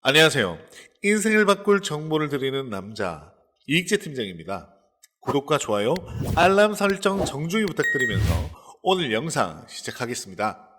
안녕하세요. 인생을 바꿀 정보를 드리는 남자 이익재 팀장입니다. 구독과 좋아요, 알람 설정 정중히 부탁드리면서 오늘 영상 시작하겠습니다.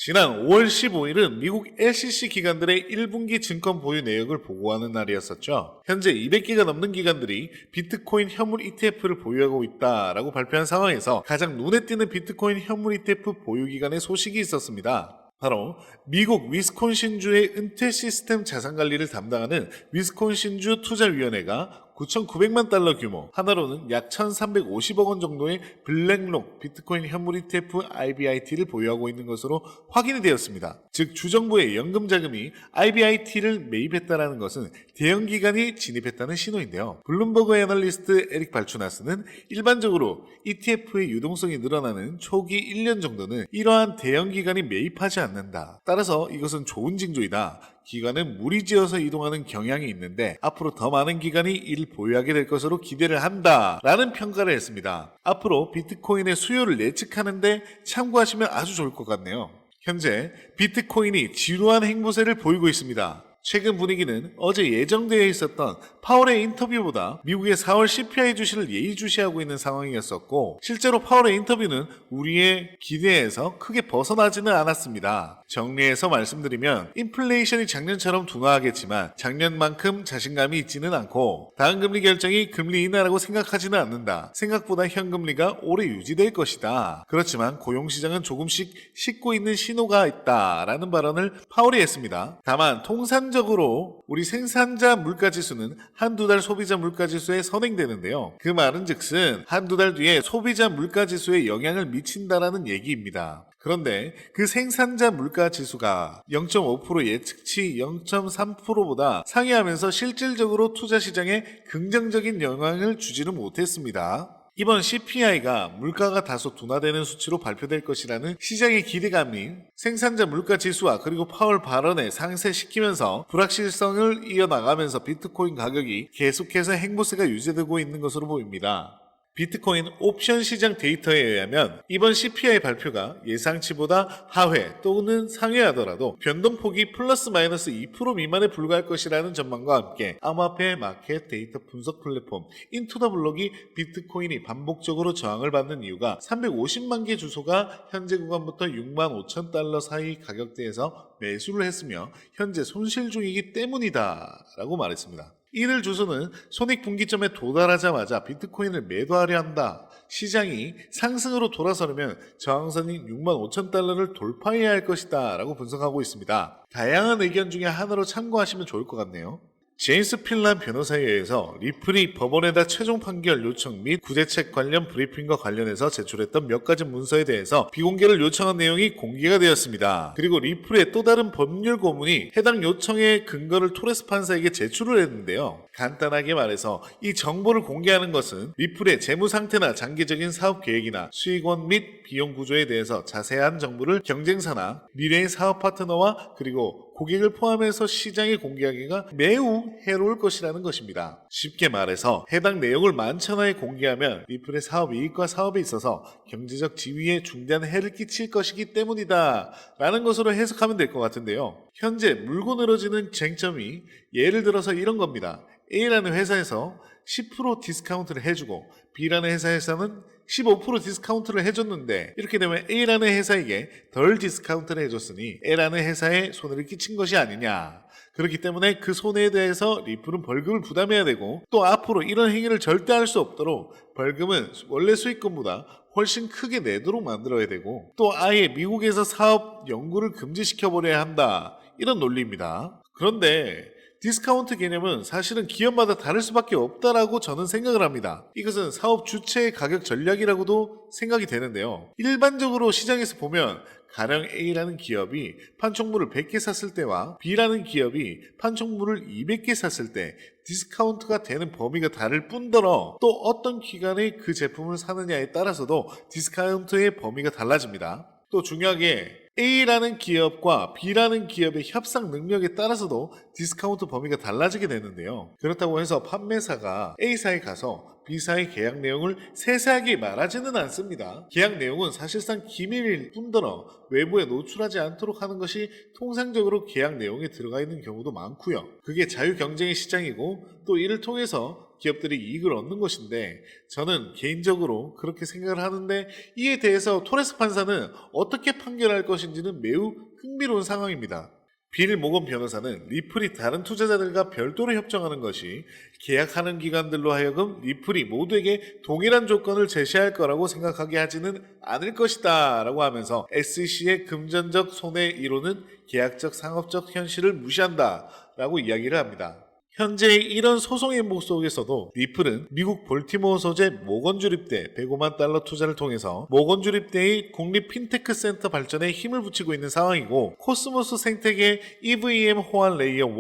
지난 5월 15일은 미국 SEC 기관들의 1분기 증권 보유 내역을 보고하는 날이었었죠. 현재 200개가 넘는 기관들이 비트코인 현물 ETF를 보유하고 있다라고 발표한 상황에서 가장 눈에 띄는 비트코인 현물 ETF 보유 기관의 소식이 있었습니다. 바로 미국 위스콘신주의 은퇴 시스템 자산 관리를 담당하는 위스콘신주 투자위원회가 9,900만 달러 규모, 하나로는 약 1,350억 원 정도의 블랙록 비트코인 현물 ETF IBIT를 보유하고 있는 것으로 확인이 되었습니다. 즉 주정부의 연금 자금이 IBIT를 매입했다는 것은 대형 기관이 진입했다는 신호인데요. 블룸버그 애널리스트 에릭 발추나스는 일반적으로 ETF의 유동성이 늘어나는 초기 1년 정도는 이러한 대형 기관이 매입하지 않는다. 따라서 이것은 좋은 징조이다. 기관은 무리지어서 이동하는 경향이 있는데 앞으로 더 많은 기관이 이를 보유하게 될 것으로 기대를 한다 라는 평가를 했습니다. 앞으로 비트코인의 수요를 예측하는데 참고하시면 아주 좋을 것 같네요. 현재 비트코인이 지루한 행보세를 보이고 있습니다. 최근 분위기는 어제 예정되어 있었던 파월의 인터뷰보다 미국의 4월 CPI 주시를 예의주시하고 있는 상황이었었고, 실제로 파월의 인터뷰는 우리의 기대에서 크게 벗어나지는 않았습니다. 정리해서 말씀드리면 인플레이션이 작년처럼 둔화하겠지만 작년만큼 자신감이 있지는 않고 다음 금리 결정이 금리 인하라고 생각하지는 않는다. 생각보다 현금리가 오래 유지될 것이다. 그렇지만 고용시장은 조금씩 식고 있는 신호가 있다라는 발언을 파월이 했습니다. 다만 통산적으로 우리 생산자 물가지수는 한두 달 소비자 물가지수에 선행되는데요. 그 말은 즉슨 한두 달 뒤에 소비자 물가지수에 영향을 미친다라는 얘기입니다. 그런데 그 생산자 물가지수가 0.5% 예측치 0.3%보다 상회하면서 실질적으로 투자시장에 긍정적인 영향을 주지는 못했습니다. 이번 CPI가 물가가 다소 둔화되는 수치로 발표될 것이라는 시장의 기대감이 생산자 물가 지수와 그리고 파월 발언에 상쇄시키면서 불확실성을 이어나가면서 비트코인 가격이 계속해서 행보세가 유지되고 있는 것으로 보입니다. 비트코인 옵션 시장 데이터에 의하면 이번 CPI 발표가 예상치보다 하회 또는 상회하더라도 변동폭이 플러스 마이너스 2% 미만에 불과할 것이라는 전망과 함께 암호화폐 마켓 데이터 분석 플랫폼 인투더블록이 비트코인이 반복적으로 저항을 받는 이유가 350만 개 주소가 현재 구간부터 6만 5천 달러 사이 가격대에서 매수를 했으며 현재 손실 중이기 때문이다 라고 말했습니다. 이들 주소는 손익분기점에 도달하자마자 비트코인을 매도하려 한다. 시장이 상승으로 돌아서려면 저항선인 6만 5천 달러를 돌파해야 할 것이다 라고 분석하고 있습니다. 다양한 의견 중에 하나로 참고하시면 좋을 것 같네요. 제임스 필란 변호사에 의해서 리플이 법원에다 최종 판결 요청 및 구제책 관련 브리핑과 관련해서 제출했던 몇 가지 문서에 대해서 비공개를 요청한 내용이 공개가 되었습니다. 그리고 리플의 또 다른 법률 고문이 해당 요청의 근거를 토레스 판사에게 제출을 했는데요. 간단하게 말해서 이 정보를 공개하는 것은 리플의 재무 상태나 장기적인 사업 계획이나 수익원 및 비용 구조에 대해서 자세한 정보를 경쟁사나 미래의 사업 파트너와 그리고 고객을 포함해서 시장에 공개하기가 매우 해로울 것이라는 것입니다. 쉽게 말해서 해당 내용을 만천하에 공개하면 리플의 사업 이익과 사업에 있어서 경제적 지위에 중대한 해를 끼칠 것이기 때문이다 라는 것으로 해석하면 될 것 같은데요. 현재 물고 늘어지는 쟁점이 예를 들어서 이런 겁니다. A라는 회사에서 10% 디스카운트를 해주고 B라는 회사에서는 15% 디스카운트를 해줬는데 이렇게 되면 A라는 회사에게 덜 디스카운트를 해줬으니 A라는 회사에 손해를 끼친 것이 아니냐. 그렇기 때문에 그 손해에 대해서 리플은 벌금을 부담해야 되고 또 앞으로 이런 행위를 절대 할 수 없도록 벌금은 원래 수익금보다 훨씬 크게 내도록 만들어야 되고 또 아예 미국에서 사업 연구를 금지시켜버려야 한다. 이런 논리입니다. 그런데 디스카운트 개념은 사실은 기업마다 다를 수밖에 없다라고 저는 생각을 합니다. 이것은 사업 주체의 가격 전략이라고도 생각이 되는데요. 일반적으로 시장에서 보면 가령 A라는 기업이 판촉물을 100개 샀을 때와 B라는 기업이 판촉물을 200개 샀을 때 디스카운트가 되는 범위가 다를 뿐더러 또 어떤 기간에 그 제품을 사느냐에 따라서도 디스카운트의 범위가 달라집니다. 또 중요하게 A라는 기업과 B라는 기업의 협상 능력에 따라서도 디스카운트 범위가 달라지게 되는데요. 그렇다고 해서 판매사가 A사에 가서 B사의 계약 내용을 세세하게 말하지는 않습니다. 계약 내용은 사실상 기밀일 뿐더러 외부에 노출하지 않도록 하는 것이 통상적으로 계약 내용에 들어가 있는 경우도 많고요. 그게 자유 경쟁의 시장이고 또 이를 통해서 기업들이 이익을 얻는 것인데 저는 개인적으로 그렇게 생각을 하는데 이에 대해서 토레스 판사는 어떻게 판결할 것인지는 매우 흥미로운 상황입니다. 빌 모건 변호사는 리플이 다른 투자자들과 별도로 협정하는 것이 계약하는 기관들로 하여금 리플이 모두에게 동일한 조건을 제시할 거라고 생각하게 하지는 않을 것이다 라고 하면서 SEC의 금전적 손해 이론은 계약적 상업적 현실을 무시한다 라고 이야기를 합니다. 현재 이런 소송의 목 속에서도 리플은 미국 볼티모어 소재 모건 주립대 105만 달러 투자를 통해서 모건 주립대의 국립 핀테크 센터 발전에 힘을 붙이고 있는 상황이고 코스모스 생태계 EVM 호환 레이어 1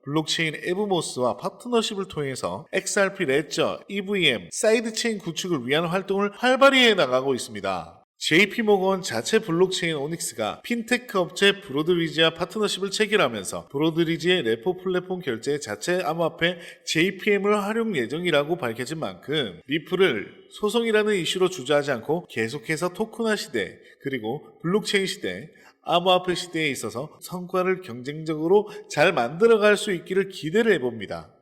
블록체인 에브모스와 파트너십을 통해서 XRP 레저, EVM, 사이드체인 구축을 위한 활동을 활발히 해나가고 있습니다. JP모건 자체 블록체인 오닉스가 핀테크 업체 브로드리지와 파트너십을 체결하면서 브로드리지의 레포 플랫폼 결제 자체 암호화폐 JPM을 활용 예정이라고 밝혀진 만큼 리플을 소송이라는 이슈로 주저하지 않고 계속해서 토큰화 시대 그리고 블록체인 시대 암호화폐 시대에 있어서 성과를 경쟁적으로 잘 만들어갈 수 있기를 기대를 해봅니다.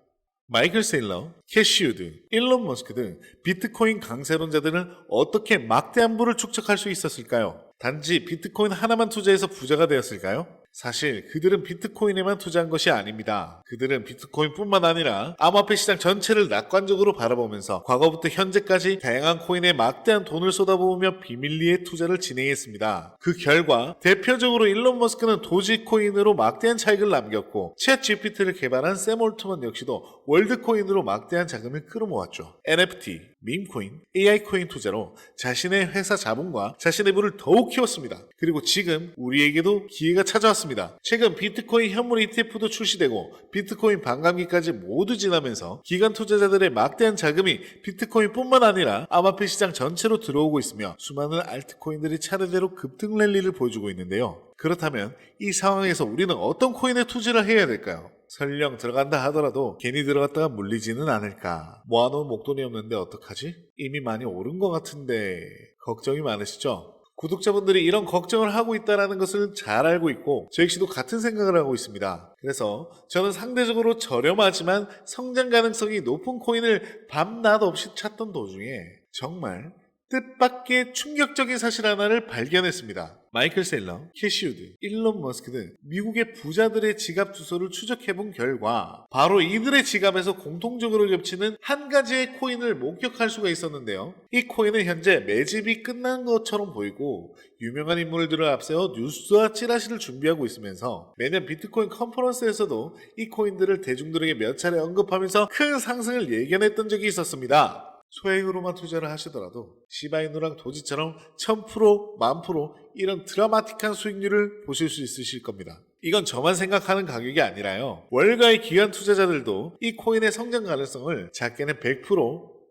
마이클 세일러, 캐시우드, 일론 머스크 등 비트코인 강세론자들은 어떻게 막대한 부를 축적할 수 있었을까요? 단지 비트코인 하나만 투자해서 부자가 되었을까요? 사실 그들은 비트코인에만 투자한 것이 아닙니다. 그들은 비트코인뿐만 아니라 암호화폐 시장 전체를 낙관적으로 바라보면서 과거부터 현재까지 다양한 코인에 막대한 돈을 쏟아부으며 비밀리에 투자를 진행했습니다. 그 결과 대표적으로 일론 머스크는 도지코인으로 막대한 차익을 남겼고 챗 GPT를 개발한 샘 올트먼 역시도 월드코인으로 막대한 자금을 끌어모았죠. NFT, 밈코인, AI코인 투자로 자신의 회사 자본과 자신의 부를 더욱 키웠습니다. 그리고 지금 우리에게도 기회가 찾아왔습니다. 최근 비트코인 현물 ETF도 출시되고 비트코인 반감기까지 모두 지나면서 기관 투자자들의 막대한 자금이 비트코인뿐만 아니라 암호화폐 시장 전체로 들어오고 있으며 수많은 알트코인들이 차례대로 급등 랠리를 보여주고 있는데요. 그렇다면 이 상황에서 우리는 어떤 코인에 투자를 해야 될까요? 설령 들어간다 하더라도 괜히 들어갔다가 물리지는 않을까? 모아놓은 목돈이 없는데 어떡하지? 이미 많이 오른 것 같은데 걱정이 많으시죠? 구독자분들이 이런 걱정을 하고 있다는 것을 잘 알고 있고 저 역시도 같은 생각을 하고 있습니다. 그래서 저는 상대적으로 저렴하지만 성장 가능성이 높은 코인을 밤낮 없이 찾던 도중에 정말 뜻밖의 충격적인 사실 하나를 발견했습니다. 마이클 셀러, 캐시우드, 일론 머스크 등 미국의 부자들의 지갑 주소를 추적해본 결과 바로 이들의 지갑에서 공통적으로 겹치는 한 가지의 코인을 목격할 수가 있었는데요. 이 코인은 현재 매집이 끝난 것처럼 보이고 유명한 인물들을 앞세워 뉴스와 찌라시를 준비하고 있으면서 매년 비트코인 컨퍼런스에서도 이 코인들을 대중들에게 몇 차례 언급하면서 큰 상승을 예견했던 적이 있었습니다. 소액으로만 투자를 하시더라도 시바이누랑 도지처럼 1000%, 10,000% 이런 드라마틱한 수익률을 보실 수 있으실 겁니다. 이건 저만 생각하는 가격이 아니라요. 월가의 기관 투자자들도 이 코인의 성장 가능성을 작게는 100%,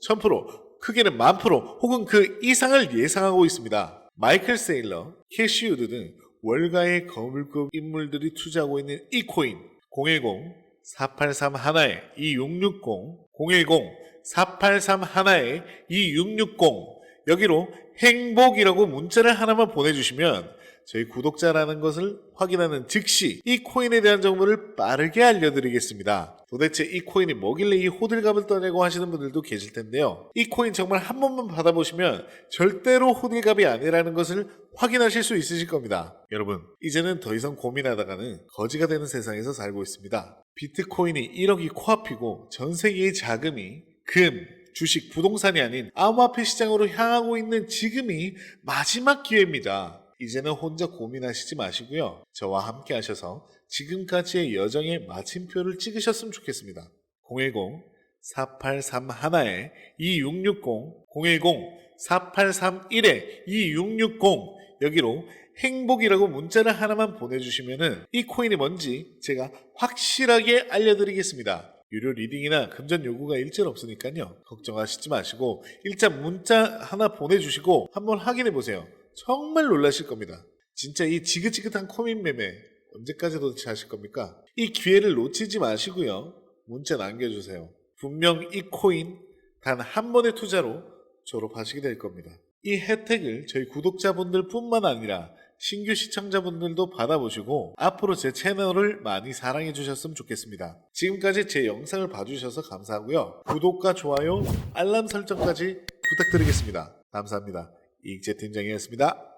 1000%, 크게는 10,000% 혹은 그 이상을 예상하고 있습니다. 마이클 세일러, 캐시우드 등 월가의 거물급 인물들이 투자하고 있는 이 코인 010-483-1-2660 010-483-1-2660 여기로 행복이라고 문자를 하나만 보내주시면 저희 구독자라는 것을 확인하는 즉시 이 코인에 대한 정보를 빠르게 알려드리겠습니다. 도대체 이 코인이 뭐길래 이 호들갑을 떠내고 하시는 분들도 계실 텐데요. 이 코인 정말 한 번만 받아보시면 절대로 호들갑이 아니라는 것을 확인하실 수 있으실 겁니다. 여러분, 이제는 더 이상 고민하다가는 거지가 되는 세상에서 살고 있습니다. 비트코인이 1억이 코앞이고 전 세계의 자금이 금, 주식, 부동산이 아닌 암호화폐 시장으로 향하고 있는 지금이 마지막 기회입니다. 이제는 혼자 고민하시지 마시고요. 저와 함께 하셔서 지금까지의 여정의 마침표를 찍으셨으면 좋겠습니다. 010-4831-2660 010-4831-2660 여기로 행복이라고 문자를 하나만 보내주시면은 이 코인이 뭔지 제가 확실하게 알려드리겠습니다. 유료 리딩이나 금전 요구가 일절 없으니까요. 걱정하시지 마시고 일단 문자 하나 보내주시고 한번 확인해 보세요. 정말 놀라실 겁니다. 진짜 이 지긋지긋한 코인 매매 언제까지 도대체 하실 겁니까? 이 기회를 놓치지 마시고요. 문자 남겨주세요. 분명 이 코인 단 한 번의 투자로 졸업하시게 될 겁니다. 이 혜택을 저희 구독자분들 뿐만 아니라 신규 시청자분들도 받아보시고 앞으로 제 채널을 많이 사랑해 주셨으면 좋겠습니다. 지금까지 제 영상을 봐주셔서 감사하고요. 구독과 좋아요, 알람 설정까지 부탁드리겠습니다. 감사합니다. 이익재 팀장이었습니다.